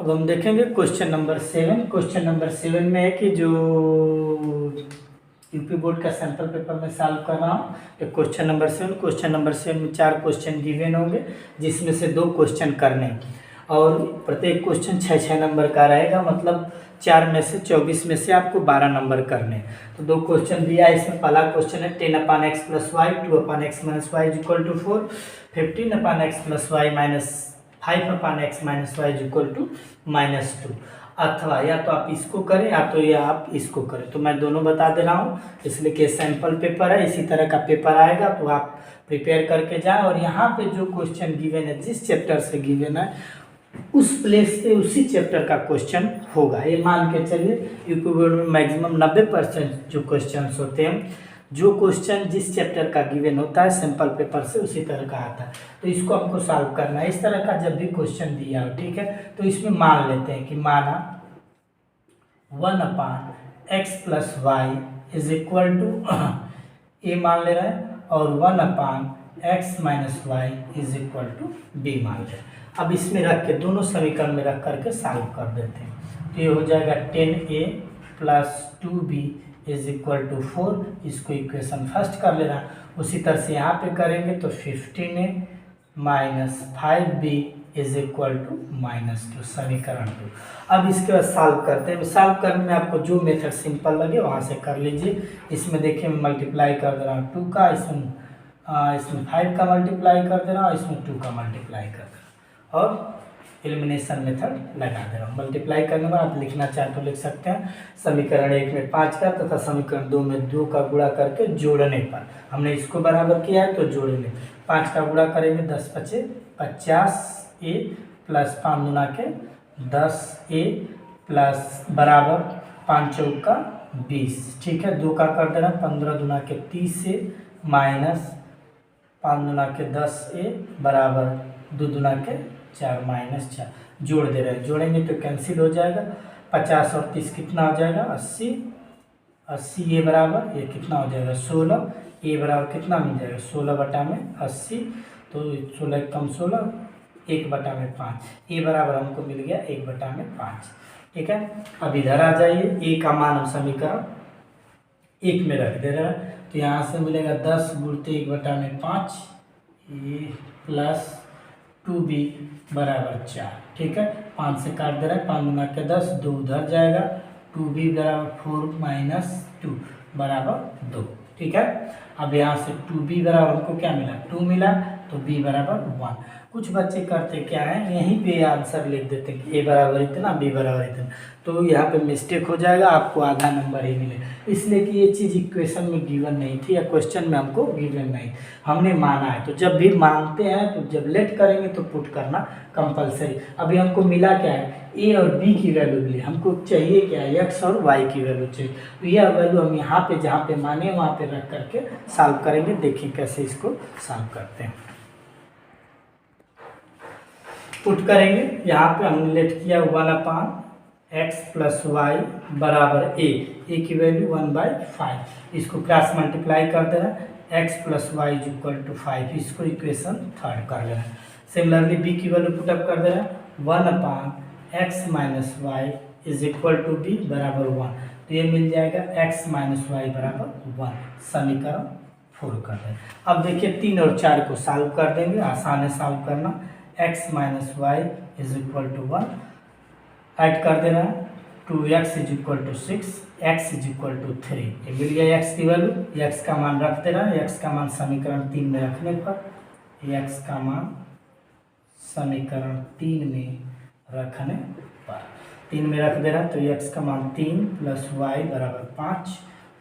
अब हम देखेंगे क्वेश्चन नंबर 7। क्वेश्चन नंबर 7 में है कि जो यूपी बोर्ड का सैंपल पेपर में सॉल्व कर रहा हूँ। तो क्वेश्चन नंबर 7, क्वेश्चन नंबर 7 में 4 क्वेश्चन गिवन होंगे, जिसमें से 2 क्वेश्चन करने और प्रत्येक क्वेश्चन 6-6 नंबर का रहेगा। मतलब 4 में से 24 में से आपको 12 नंबर करने। तो 2 क्वेश्चन दिया है। इसमें पहला क्वेश्चन है 10/x + y 2/x - y = 4, 15/x + y - 5/x - y = -2। अथवा या तो आप इसको करें या तो या आप इसको करें। तो मैं दोनों बता दे रहा हूँ, इसलिए कि सैंपल पेपर है, इसी तरह का पेपर आएगा तो आप प्रिपेयर करके जाएं। और यहाँ पे जो क्वेश्चन गिवन है, जिस चैप्टर से गिवन है उस प्लेस पे उसी चैप्टर का क्वेश्चन होगा। ये मान के चलिए यूपी बोर्ड में मैक्सिमम 90% जो क्वेश्चन होते हैं, जो क्वेश्चन जिस चैप्टर का गिवन होता है सैंपल पेपर से उसी तरह का आता है। तो इसको हमको सॉल्व करना है। इस तरह का जब भी क्वेश्चन दिया हो, ठीक है, तो इसमें मान लेते हैं कि माना 1/x + y = a मान ले रहे हैं और 1/x - y = b मान ले रहे हैं। अब इसमें रख के दोनों समीकरण में रख करके सॉल्व कर देते हैं। तो ये हो जाएगा 10a + 2b = 4। इसको इक्वेशन फर्स्ट कर लेना। उसी तरह से यहाँ पे करेंगे तो 15a - 5b = -2, समीकरण 2। अब इसके बाद सॉल्व करते हैं। सॉल्व करने में आपको जो मेथड सिंपल लगे वहाँ से कर लीजिए। इसमें देखिए मैं मल्टीप्लाई कर दे रहा हूँ 2 का, इसमें 5 का मल्टीप्लाई कर दे रहा हूँ, इसमें 2 का मल्टीप्लाई कर दे रहा हूँ और एलिमिनेशन मेथड लगा दे रहा हूँ। मल्टीप्लाई करने में आप लिखना चाहें तो लिख सकते हैं। समीकरण 1 में 5 का तथा समीकरण 2 में 2 का गुणा करके जोड़ने पर हमने इसको बराबर किया है तो जोड़ने 5 का गुणा करेंगे 10×5 = 50a + 5 दूना के 10a प्लस बराबर 5 चौका 20। ठीक है, 2 का कर देना 15 दूना के 30a माइनस 5 दूना के 10a बराबर 2 दूना के 4 -4। जोड़ दे रहे हैं, जोड़ेंगे तो कैंसिल हो जाएगा। 50 और 30 कितना हो जाएगा 80। 80 ए बराबर ये कितना हो जाएगा 16। ए बराबर कितना मिल जाएगा 16/80। तो 16 कम 16 1/5। ए बराबर हमको मिल गया 1/5। ठीक है, अब इधर आ जाइए। ए का मान हम समीकरण 1 में रख दे रहे हैं तो यहाँ से मिलेगा 10 × 1/5 ए + 2b बराबर 4। ठीक है, 5 से काट दे रहा है, 5 दूना के 10, 2 उधर जाएगा, 2b बराबर 4 - 2 बराबर 2। ठीक है, अब यहाँ से 2b बराबर हमको क्या मिला 2 मिला, तो b बराबर 1। कुछ बच्चे करते क्या है यहीं पे आंसर लिख देते हैं कि a बराबर इतना b बराबर इतना, तो यहाँ पे मिस्टेक हो जाएगा, आपको आधा नंबर ही मिले। इसलिए कि ये चीज़ इक्वेशन में गिवन नहीं थी या क्वेश्चन में हमको गिवन नहीं, हमने माना है। तो जब भी मानते हैं तो जब लेट करेंगे तो पुट करना कंपलसरी। अभी हमको मिला क्या है a और b की वैल्यू मिली, हमको चाहिए क्या है x और y की वैल्यू चाहिए। तो यह वैल्यू हम यहाँ पे जहाँ पे माने वहाँ पे रख करके सॉल्व करेंगे। देखिए कैसे इसको सॉल्व करते हैं। पुट करेंगे, यहाँ पे हमने लेट किया 1/x + y बराबर a की वैल्यू 1/5। इसको क्रॉस मल्टीप्लाई कर दे रहा है x + y = 5। इसको इक्वेशन 3 कर ले रहा है। सिमिलरली b की वैल्यू पुटअप कर दे रहा है 1/x - y = b बराबर 1। तो ये मिल जाएगा x - y बराबर 1, समीकरण 4 कर दें। अब देखिए 3 और 4 को सॉल्व कर देंगे, आसान है सॉल्व करना। x - y = 1 ऐड कर देना है 2x = 6, x = 3। ये मिल गया x की वैल्यू। x का मान रख देना है, x का मान समीकरण 3 में रखने पर x का मान समीकरण 3 में रखने पर 3 में रख देना, तो x का मान 3 + y बराबर 5,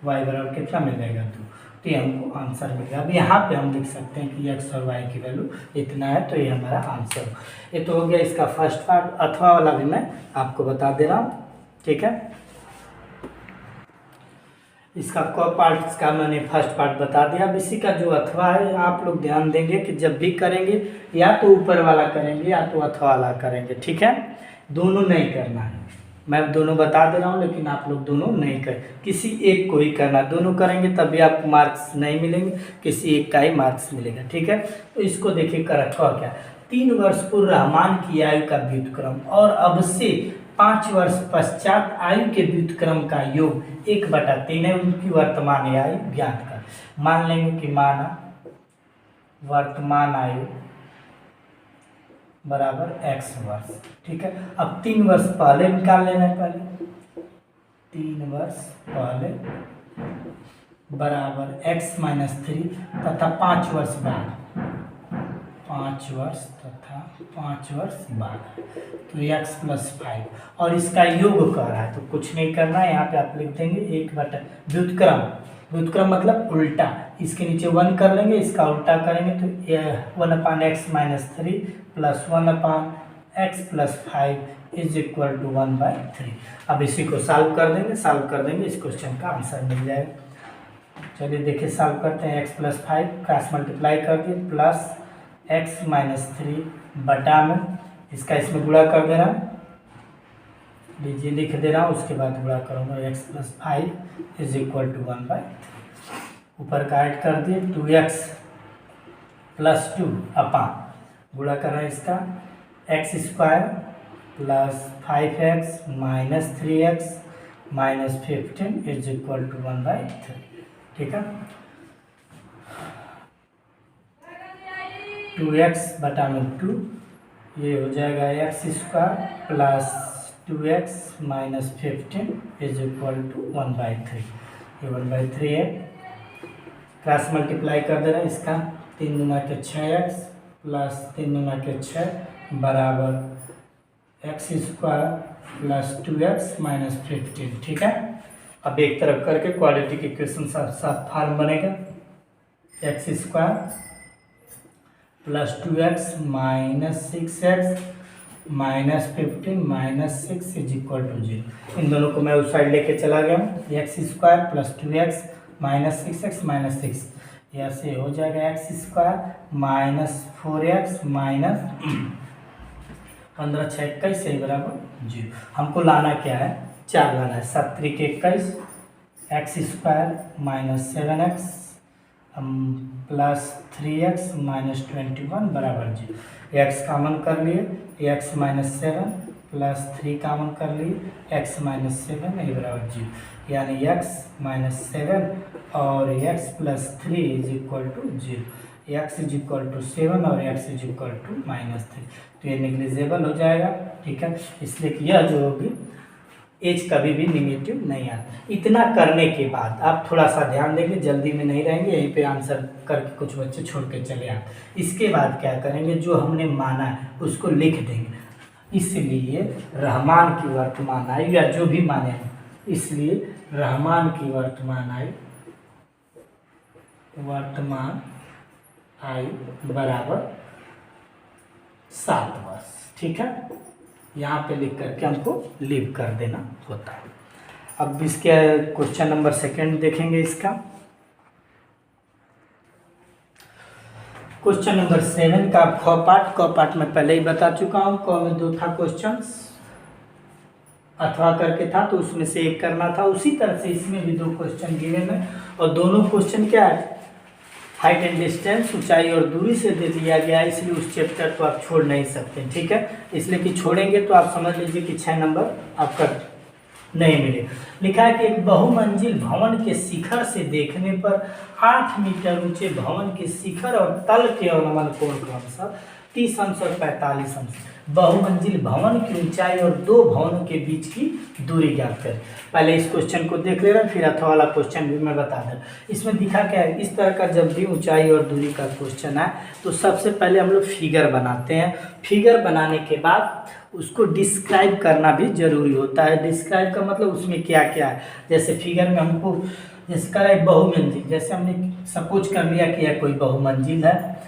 y बराबर कितना मिल जाएगा 2। तो ये हमको आंसर मिल गया। अब यहाँ पे हम लिख सकते हैं कि x और y की वैल्यू इतना है, तो ये हमारा आंसर हो। ये तो हो गया इसका फर्स्ट पार्ट। अथवा वाला भी मैं आपको बता दे रहा हूँ। ठीक है, इसका पार्ट का मैंने फर्स्ट पार्ट बता दिया। अब इसी का जो अथवा है आप लोग ध्यान देंगे कि जब भी करेंगे या तो ऊपर वाला करेंगे या तो अथवा वाला करेंगे। ठीक है, दोनों नहीं करना है। मैं दोनों बता दे रहा हूँ लेकिन आप लोग दोनों नहीं करें, किसी एक को ही करना। दोनों करेंगे तभी आपको मार्क्स नहीं मिलेंगे, किसी एक का ही मार्क्स मिलेगा। ठीक है, तो इसको देखिए कर अथवा क्या 3 वर्ष पूर्व रहमान की आयु का व्युत्क्रम और अब से 5 वर्ष पश्चात आयु के व्युत्क्रम का योग 1/3 है। उनकी वर्तमान आयु ज्ञात कर। मान लेंगे कि माना वर्तमान आयु बराबर x वर्ष, ठीक है। अब 3 वर्ष पहले निकाल लेना है। पहले 3 वर्ष पहले बराबर x-3 तथा 5 वर्ष बाद 5 वर्ष तथा 5 वर्ष बाद तो x + 5 और इसका योग कर रहा है तो कुछ नहीं करना है। यहाँ पे आप लिख देंगे 1/, व्युत्क्रम मतलब उल्टा, इसके नीचे 1 कर लेंगे, इसका उल्टा करेंगे तो 1/x-3 + 1/x + 5 = 1/3। अब इसी को सॉल्व कर देंगे, इस क्वेश्चन का आंसर मिल जाएगा। चलिए देखिए सॉल्व करते हैं। x + 5 क्रॉस मल्टीप्लाई कर दिए प्लस x-3 बटा में इसका इसमें गुणा कर दे रहा हूँ, लीजिए लिख दे रहा हूँ, उसके बाद गुणा करूँगा x + 5 = 1/3। ऊपर का ऐड कर दिए 2x + 2 अपान गुणा कर रहा है इसका x² + 5x - 3x - 15 = 1/3, ठीक है। 2x बटा में 2 ये हो जाएगा x² + 2x - 15 = 1/3, ये 1/3 है। क्रॉस मल्टीप्लाई कर दे रहे हैं इसका 3 दूना के 6x + 3 दूना के 6 बराबर x² + 2x - 15, ठीक है। अब एक तरफ करके क्वाड्रेटिक इक्वेशन साथ फॉर्म बनेगा x² + 2x - 6x - 15 - 6 = 0। इन दोनों को मैं उस साइड लेके चला गया हूँ। x² + 2x - 6x - 6 यहाँ से हो जाएगा x² - 4x - 15 × 6 = 21 बराबर 0। हमको लाना क्या है, 4 लाना है। 7 × 3 = 21, x² - 7x + 3x - 21 बराबर 0। x कॉमन कर लिए, x - 7 + 3 कॉमन कर लिए, x - 7 बराबर 0, यानी x - 7 और x + 3 = 0। x = 7 और x = -3 तो ये नेग्लिजिबल हो जाएगा, ठीक है। इसलिए कि यह जो होगी एज कभी भी निगेटिव नहीं आता। इतना करने के बाद आप थोड़ा सा ध्यान देंगे, जल्दी में नहीं रहेंगे, यहीं पे आंसर करके कुछ बच्चे छोड़ के चले आते। इसके बाद क्या करेंगे, जो हमने माना है उसको लिख देंगे। इसलिए रहमान की वर्तमान आयु या जो भी माने, इसलिए रहमान की वर्तमान आयु बराबर 7 वर्ष, ठीक है। यहाँ पे लिख करके हमको लीव कर देना होता है। अब इसके क्वेश्चन नंबर 2 देखेंगे। इसका क्वेश्चन नंबर 7 का क पार्ट में पहले ही बता चुका हूँ। क में 2 था क्वेश्चन, अथवा करके था तो उसमें से एक करना था। उसी तरह से इसमें भी 2 क्वेश्चन गिवन है और दोनों क्वेश्चन क्या है, हाइट एंड डिस्टेंस, ऊंचाई और दूरी से दे दिया गया है। इसलिए उस चैप्टर को आप छोड़ नहीं सकते, ठीक है। इसलिए कि छोड़ेंगे तो आप समझ लीजिए कि 6 नंबर आपका नहीं मिले। लिखा है कि एक बहुमंजिल भवन के शिखर से देखने पर 8 मीटर ऊंचे भवन के शिखर और तल के अवनमन कोण क्रमशः 30 अंश और 45 अंश। बहुमंजिल भवन की ऊंचाई और 2 भवनों के बीच की दूरी ज्ञात करें। पहले इस क्वेश्चन को देख ले रहे हैं, फिर अथवा वाला क्वेश्चन भी मैं बता दूं। इसमें दिखा क्या है, इस तरह का जब भी ऊंचाई और दूरी का क्वेश्चन है तो सबसे पहले हम लोग फिगर बनाते हैं। फिगर बनाने के बाद उसको डिस्क्राइब करना भी जरूरी होता है। डिस्क्राइब का मतलब उसमें क्या क्या है, जैसे फिगर में हमको जैसे करा एक बहुमंजिल, जैसे हमने सपोज कर लिया कि यह कोई बहुमंजिल है,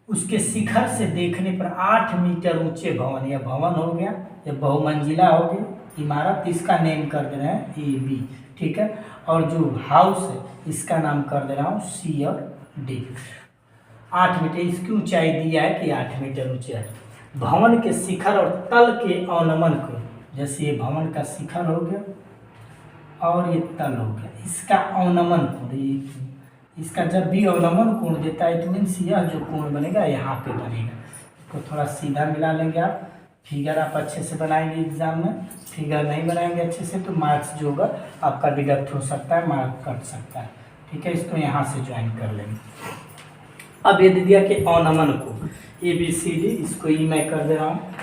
उसके शिखर से देखने पर 8 मीटर ऊंचे भवन, यह भवन हो गया, यह बहुमंजिला हो गया इमारत, इसका नेम कर दे रहे हैं AB, ठीक है। और जो हाउस है इसका नाम कर दे रहा हूँ C और D। 8 मीटर इसकी ऊंचाई दिया है कि 8 मीटर ऊंचे है। भवन के शिखर और तल के अवनमन को, जैसे ये भवन का शिखर हो गया और ये तल हो गया, इसका अवनमन कोण, इसका जब भी अवनमन कोण देता है तो मीन्स यह जो कोण बनेगा यहाँ पे बनेगा, तो थोड़ा सीधा मिला लेंगे आप। फिगर आप अच्छे से बनाएंगे एग्जाम में, फिगर नहीं बनाएंगे अच्छे से तो मार्क्स जो होगा आपका डिडक्ट हो सकता है, मार्क कट सकता है। ठीक है, इसको यहाँ से ज्वाइन कर लेंगे। अब ये दे दिया कि अवनमन कोण ABCD, इसको ई मैं कर दे रहा हूँ।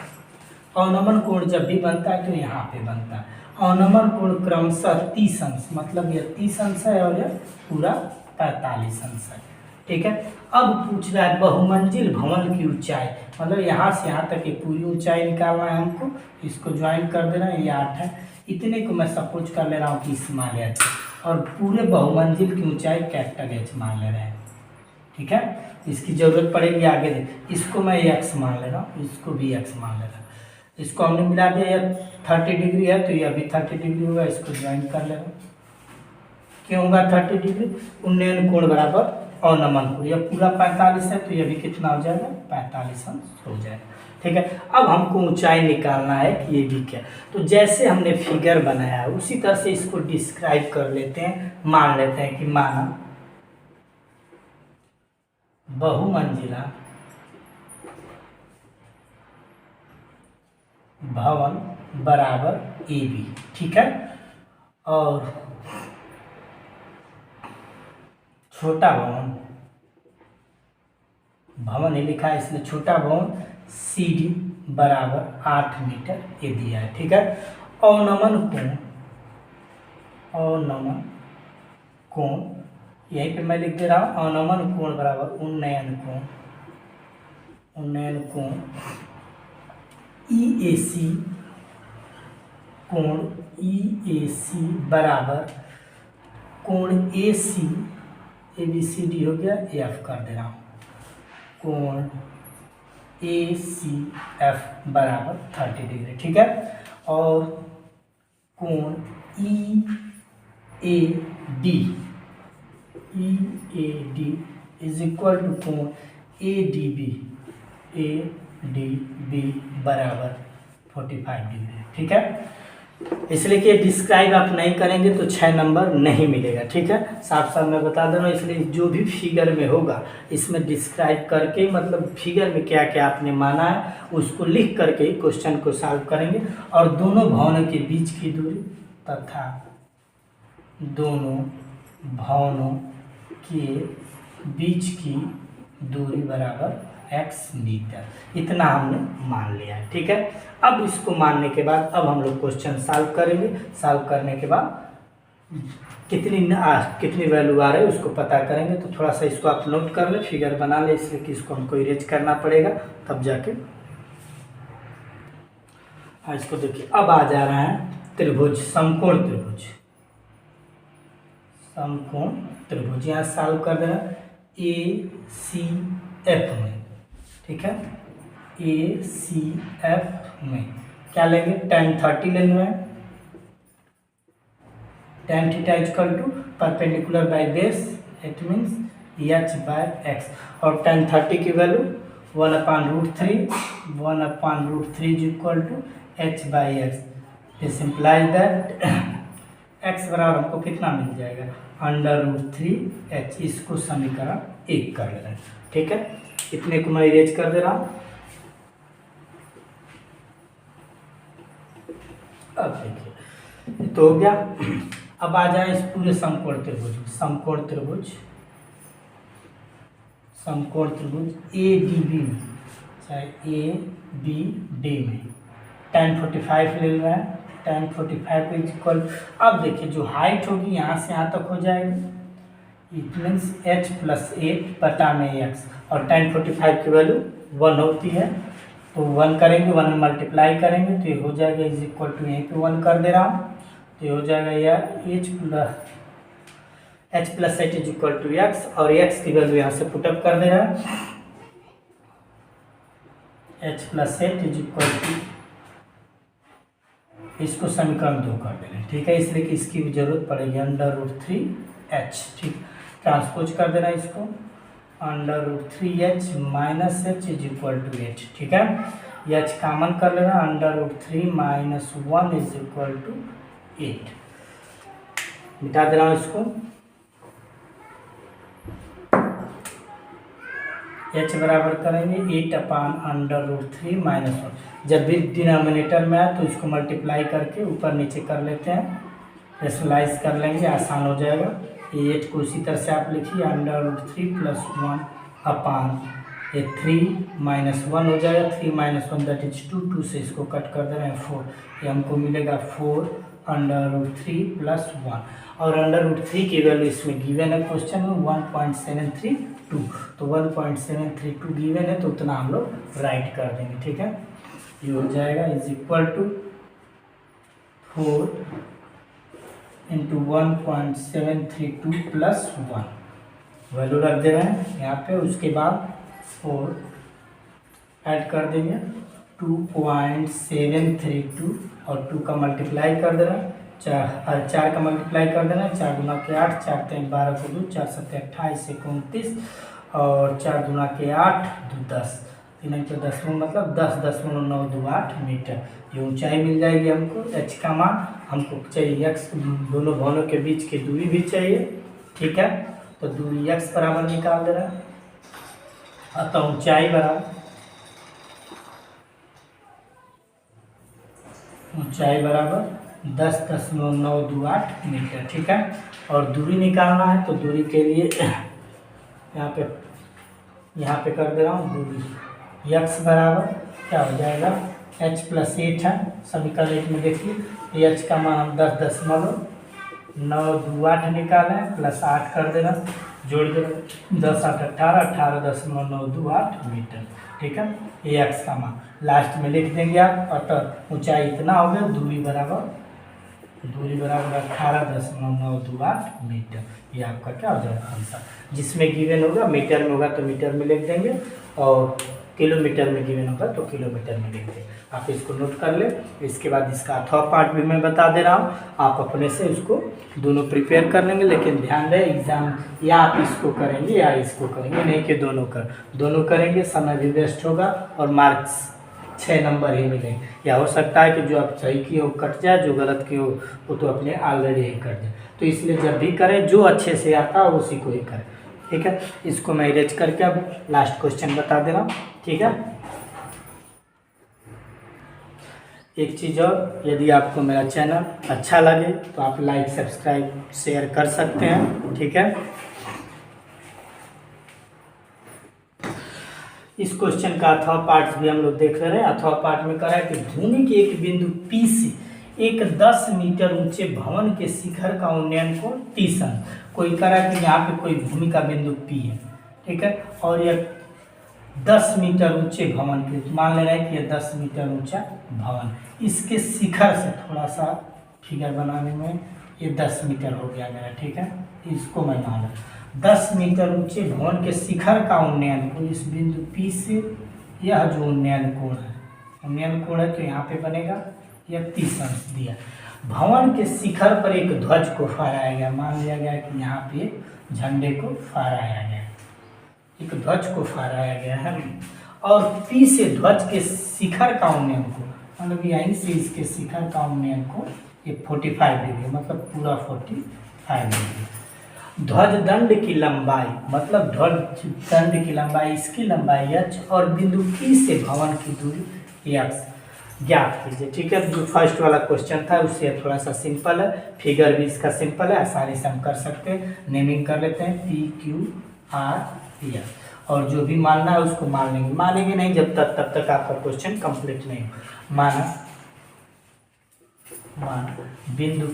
अवनमन कोण जब भी बनता है तो यहाँ पे बनता है। अवनमन कोण क्रमशः 30 अंश, मतलब यह 30 अंश है और यह पूरा 45 अंश है। ठीक है, अब पूछ रहा है बहुमंजिल भवन की ऊंचाई, मतलब यहाँ से यहाँ तक की पूरी ऊंचाई निकालना है हमको। इसको ज्वाइन कर देना, ये 8 है। इतने को मैं सपोज कर ले रहा हूँ कि स्मॉल h, और पूरे बहुमंजिल की ऊंचाई कैपिटल H मान ले रहे हैं। ठीक है, इसकी जरूरत पड़ेगी आगे दे। इसको मैं x मान ले रहा हूँ, इसको भी x मान ले रहा हूँ। इसको हमने मिला दिया, यह 30 डिग्री है तो यह भी 30 डिग्री होगा। इसको ज्वाइन कर ले रहा हूँ। क्यों होगा 30 डिग्री? उन्नयन कोण बराबर अवनमन कोण, यह पूरा 45 है तो यह भी कितना हो जाएगा? 45 अंश हो जाएगा। ठीक है, अब हमको ऊंचाई निकालना है कि ये भी क्या। तो जैसे हमने फिगर बनाया है उसी तरह से इसको डिस्क्राइब कर लेते हैं। मान लेते हैं कि माना बहुमंजिला भवन बराबर AB। ठीक है, और छोटा भवन, भवन ही लिखा है इसलिए छोटा भवन CD बराबर 8 मीटर ये दिया है। ठीक है, अवनमन कोण, अवनमन कोण यहीं पे मैं लिख दे रहा हूँ। अवनमन कोण बराबर उन्नयन कोण, उन्नयन कोण EAC कोण EAC बराबर कोण AC ABCD हो गया, F कर दे रहा हूँ। कोण ACF बराबर 30 डिग्री। ठीक है, और कोण EAD इज इक्वल टू कोण ADB बराबर 45 डिग्री। ठीक है, इसलिए कि डिस्क्राइब आप नहीं करेंगे तो 6 नंबर नहीं मिलेगा। ठीक है, साफ साफ मैं बता दे रहा हूँ। इसलिए जो भी फिगर में होगा इसमें डिस्क्राइब करके, मतलब फिगर में क्या क्या आपने माना है उसको लिख करके क्वेश्चन को सॉल्व करेंगे। और दोनों भवनों के बीच की दूरी तथा दोनों भवनों के बीच की दूरी बराबर x मीटर, इतना हमने मान लिया है। ठीक है, अब इसको मानने के बाद अब हम लोग क्वेश्चन सॉल्व करेंगे। सॉल्व करने के बाद कितनी वैल्यू आ रही है उसको पता करेंगे। तो थोड़ा सा इसको आप नोट कर ले, फिगर बना ले, इसलिए कि इसको हमको इरेज करना पड़ेगा तब जाके। हाँ, इसको देखिए, अब आ जा रहा है त्रिभुज, समकोण त्रिभुज, समकोण त्रिभुज। यहाँ सॉल्व कर देना ACF में। ठीक है, ACF में क्या लेंगे? tan 30 ले रहे हैं। tan theta equal to perpendicular by base, it means h/x, और tan 30 की value 1/√3 is equal to h/x। This implies that x बराबर हमको कितना मिल जाएगा? √3h। इसको समीकरण 1 कर ले रहे हैं। ठीक है, इतने को मैं इरेज कर दे रहा हूँ। अब देखिए तो हो गया। अब आ जाए इस पूरे समकोण त्रिभुज, समकोण त्रिभुज, समकोण त्रिभुज ADB में, चाहे ABD में tan 45 ले रहा है। tan 45 इज इक्वल, अब देखिए जो हाइट होगी यहाँ से यहाँ तक हो जाएगी, इट मीन्स h+8/x, और tan 45 की वैल्यू 1 होती है तो 1 करेंगे, 1 में मल्टीप्लाई करेंगे तो ये हो जाएगा इज इक्वल टू, यहीं पे 1 कर दे रहा हूँ तो ये हो जाएगा यह h+8 is equal to x, और x की वैल्यू यहाँ से पुटअप कर दे रहा है। h+8 इज इक्वल टू, इसको समीकरण 2 कर देंगे। ठीक है, इसलिए कि इसकी भी जरूरत पड़ेगी √3h। ठीक, ट्रांसपोज कर देना इसको, √3h minus h is equal to 8। ठीक है, ये h कॉमन कर लेना, √3 - 1 इज इक्वल टू 8। मिटा दे रहा हूँ इसको, एच बराबर करेंगे 8/√3 माइनस 1। जब भी डिनोमिनेटर में आए तो इसको मल्टीप्लाई करके ऊपर नीचे कर लेते हैं, रेशनलाइज कर लेंगे, आसान हो जाएगा। ये 8 को इसी तरह से आप लिखिए √3 + 1 अपान ये 3 - 1 हो जाएगा, 3 - 1 दैट इज 2, 2 से इसको कट कर दे रहे हैं 4, ये हमको मिलेगा 4√3 + 1। और √3 की वैल्यू इसमें गिवन है क्वेश्चन में 1.732, तो 1.732 गिवन है तो उतना हम लोग राइट कर देंगे, ठीक है। ये हो जाएगा इज इक्वल टू 4 × 1.732 + 1 वैल्यू रख दे रहे हैं यहाँ पे। उसके बाद 4 ऐड कर देंगे 2.732 और 2 का मल्टीप्लाई कर देना, 4 का मल्टीप्लाई कर देना, 4 दूना के 8, 4 3 12 को 2, 4 7 28 29 और 4 दूना के 8 2 10, 3 के 10 मतलब 10.928 मीटर ये ऊंचाई मिल जाएगी हमको। एच का मान हमको चाहिए, एक्स दोनों भवनों के बीच की दूरी भी चाहिए, ठीक है। तो दूरी एक्स बराबर निकाल दे रहा है, अतः ऊंचाई बराबर 10.928 मीटर, ठीक है। और दूरी निकालना है तो दूरी के लिए यहाँ पे कर दे रहा हूँ दूरी x बराबर क्या हो जाएगा h + 8 है, समीकरण 1 में देखिए h का मान हम 10.928 निकालें +8 कर देना, जोड़ देना 10 8 18 18.928 मीटर, ठीक है। ये x का मान लास्ट में लिख देंगे आप। अतः ऊंचाई इतना हो गया, दूरी बराबर 18.928 मीटर। ये आपका क्या हो जाएगा आंसर, जिसमें गिवन होगा मीटर में होगा तो मीटर में लिख देंगे और किलोमीटर में गिवन होगा तो किलोमीटर में लिख देंगे। आप इसको नोट कर ले। इसके बाद इसका अथवा पार्ट भी मैं बता दे रहा हूँ, आप अपने से इसको दोनों प्रिपेयर कर लेंगे, लेकिन ध्यान रहे एग्जाम या आप इसको करेंगे या इसको करेंगे, नहीं कि दोनों करेंगे, समय भी वेस्ट होगा और मार्क्स 6 नंबर ही मिलेंगे। या हो सकता है कि जो आप सही की हो कट जाए, जो गलत की हो वो तो अपने ऑलरेडी ही कट जाए। तो इसलिए जब भी करें जो अच्छे से आता है उसी को ही करें, ठीक है। इसको मैं इरेज करके अब लास्ट क्वेश्चन बता दे रहा हूँ, ठीक है। एक चीज़ और, यदि आपको मेरा चैनल अच्छा लगे तो आप लाइक सब्सक्राइब शेयर कर सकते हैं, ठीक है। इस क्वेश्चन का अथवा पार्ट भी हम लोग देख रहे हैं। अथवा पार्ट में कहा है कि भूमि के एक बिंदु P से एक 10 मीटर ऊंचे भवन के शिखर का उन्नयन कोण 30 अंश। कोई कह रहा है कि यहाँ पे कोई भूमि का बिंदु P है, ठीक है, और यह 10 मीटर ऊंचे भवन के, मान ले रहे हैं कि यह 10 मीटर ऊंचा भवन, इसके शिखर से थोड़ा सा फिगर बनाने में ये 10 मीटर हो गया मेरा, ठीक है। इसको मैं मान रहा 10 मीटर ऊंचे भवन के शिखर का उन्नयन कोण इस बिंदु P से, यह जो उन्नयन कोण है तो यहाँ पे बनेगा यह 30 अंश दिया। भवन के शिखर पर एक ध्वज को फहराया गया, मान लिया गया कि यहाँ पे झंडे को फहराया गया, एक ध्वज को फहराया गया है, और P से ध्वज के शिखर का उन्नयन कोण, मतलब यहीं से इसके शिखर का उन्नयन कोण ये 45 डिग्री, मतलब पूरा 45 डिग्री। ध्वज दंड की लंबाई, मतलब ध्वज दंड की लंबाई, इसकी लंबाई h और बिंदु P से भवन की दूरी x ज्ञात कीजिए, ठीक है। जो फर्स्ट वाला क्वेश्चन था उससे थोड़ा सा सिंपल है, फिगर भी इसका सिंपल है, आसानी से हम कर सकते हैं। नेमिंग कर लेते हैं P Q R S, और जो भी मानना है उसको मानेंगे नहीं जब तब तक आपका क्वेश्चन कंप्लीट नहीं हो। माना बिंदु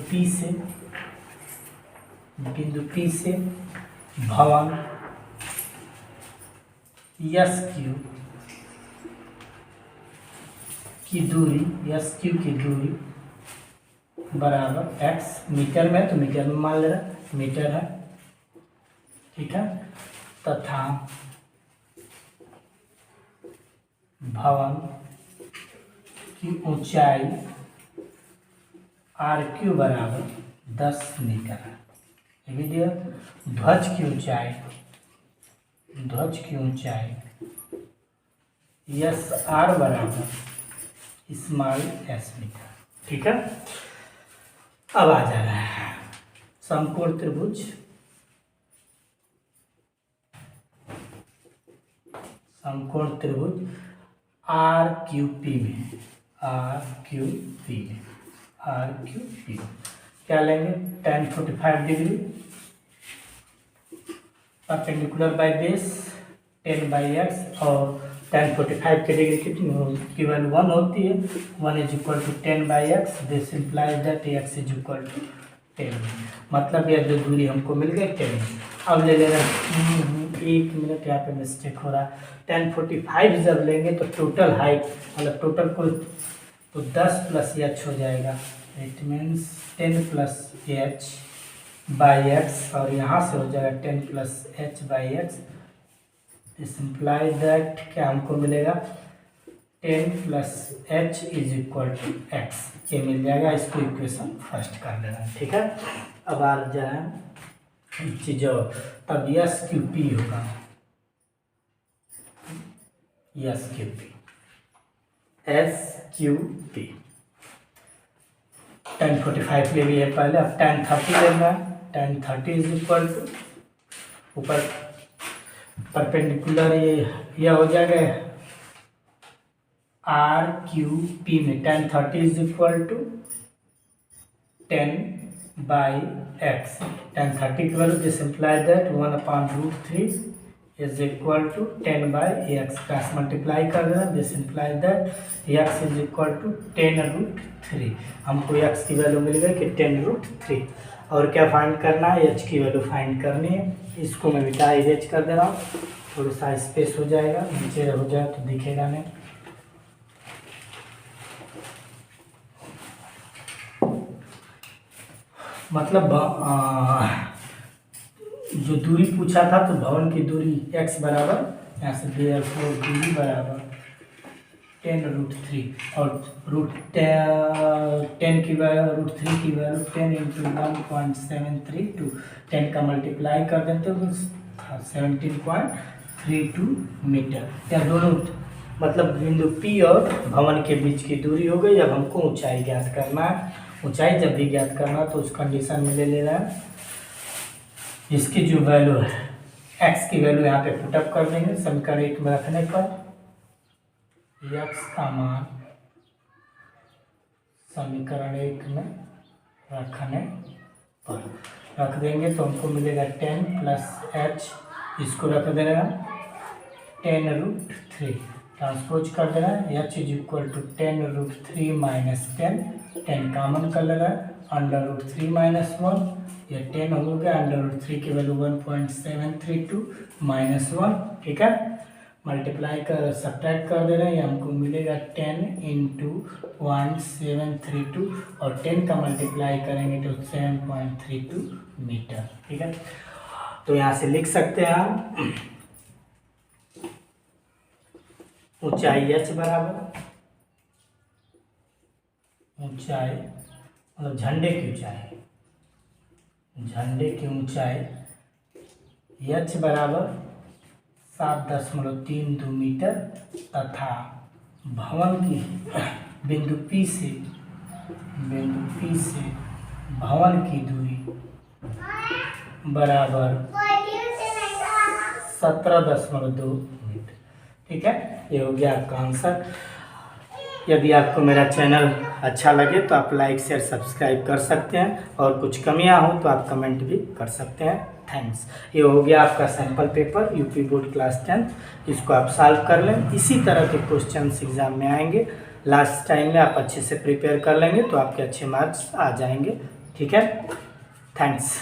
P से भवन SQ की दूरी बराबर x, मीटर में तो मीटर में मान ले रहा मीटर है, ठीक है, तथा भवन की ऊंचाई RQ बराबर 10 मीटर है। ध्वज की ऊंचाई SR बराबर स्मॉल s मीटर, ठीक है। अब आ जा रहा है समकोण त्रिभुज समकोण त्रिभुज आर क्यू पी में क्या लेंगे, tan 45 degree perpendicular by base 10/x, और tan 45 की डिग्री कितनी की वैल्यू 1 होती है, 1 = 10/x, this implies that x = 10। मतलब यह जो दूरी हमको मिल गई 10। अब ले लेना, 1 मिनट यहाँ पे मिस्टेक हो रहा है। tan 45 जब लेंगे तो टोटल हाइट मतलब टोटल को तो 10 + h हो जाएगा, इट मीन्स 10 + h/x, और यहाँ से हो जाएगा 10 + h/x। दिस इम्प्लाइज दैट क्या हमको मिलेगा, 10 + h = x, ये मिल जाएगा। इसको इक्वेशन फर्स्ट कर देना, ठीक है। अब आ जाए चीज़, तब SQP होगा, SQP tan 45 ले लिए पहले, अब tan 30 लेना है। tan 30 = ऊपर परपेंडिकुलर ये हो जाएगा RQP में tan 30 = 10/x, tan 30 की value, this implies that 1/√3 = 10/x, cross multiply कर देना, दिस इम्प्लाइज दैट x = 10√3। हमको x की वैल्यू मिल गई कि 10√3, और क्या फाइंड करना है, h की वैल्यू फाइंड करनी है। इसको मैं मिटा इरेज कर दे रहा हूँ, थोड़ा सा स्पेस हो जाएगा, नीचे हो जाए तो दिखेगा नहीं। मतलब जो दूरी पूछा था तो भवन की दूरी x बराबर यहाँ से दूरी बराबर 10√3, और √10 की वैल्यू √3 की वैल्यू 10 × 1.732, 10 का मल्टीप्लाई कर देते हो 17.32 मीटर। या दोनों मतलब बिंदु P और भवन के बीच की दूरी हो गई। अब हमको ऊंचाई ज्ञात करना है। ऊंचाई जब भी ज्ञात करना तो उस कंडीशन में ले लेना है, इसकी जो वैल्यू है x की वैल्यू यहाँ पे पुटअप कर देंगे समीकरण 1 में रखने पर, x का मान समीकरण 1 में रखने पर रख देंगे तो हमको मिलेगा 10 + h, इसको रख देना 10√3, ट्रांसपोज कर देना h = 10√3 - 10, 10 कॉमन कर लेना, √3 - 1, ये 10 हो गया, √3 की वैल्यू 1.732 - 1, ठीक है। मल्टीप्लाई कर सब्ट्रैक्ट कर दे रहे हैं, ये हमको मिलेगा 10 × 1.732, और 10 का मल्टीप्लाई करेंगे तो 7.32 मीटर, ठीक है। तो यहाँ से लिख सकते हैं हम ऊंचाई h बराबर, ऊंचाई मतलब झंडे की ऊंचाई h बराबर 7.32 मीटर, तथा भवन की बिंदु P से भवन की दूरी बराबर 17.2 मीटर, ठीक है। ये हो गया आपका आंसर। यदि आपको मेरा चैनल अच्छा लगे तो आप लाइक शेयर सब्सक्राइब कर सकते हैं, और कुछ कमियां हो तो आप कमेंट भी कर सकते हैं। थैंक्स। ये हो गया आपका sample paper UP board class 10, इसको आप सॉल्व कर लें। इसी तरह के क्वेश्चंस एग्जाम में आएंगे, लास्ट टाइम में आप अच्छे से प्रिपेयर कर लेंगे तो आपके अच्छे मार्क्स आ जाएंगे, ठीक है। थैंक्स।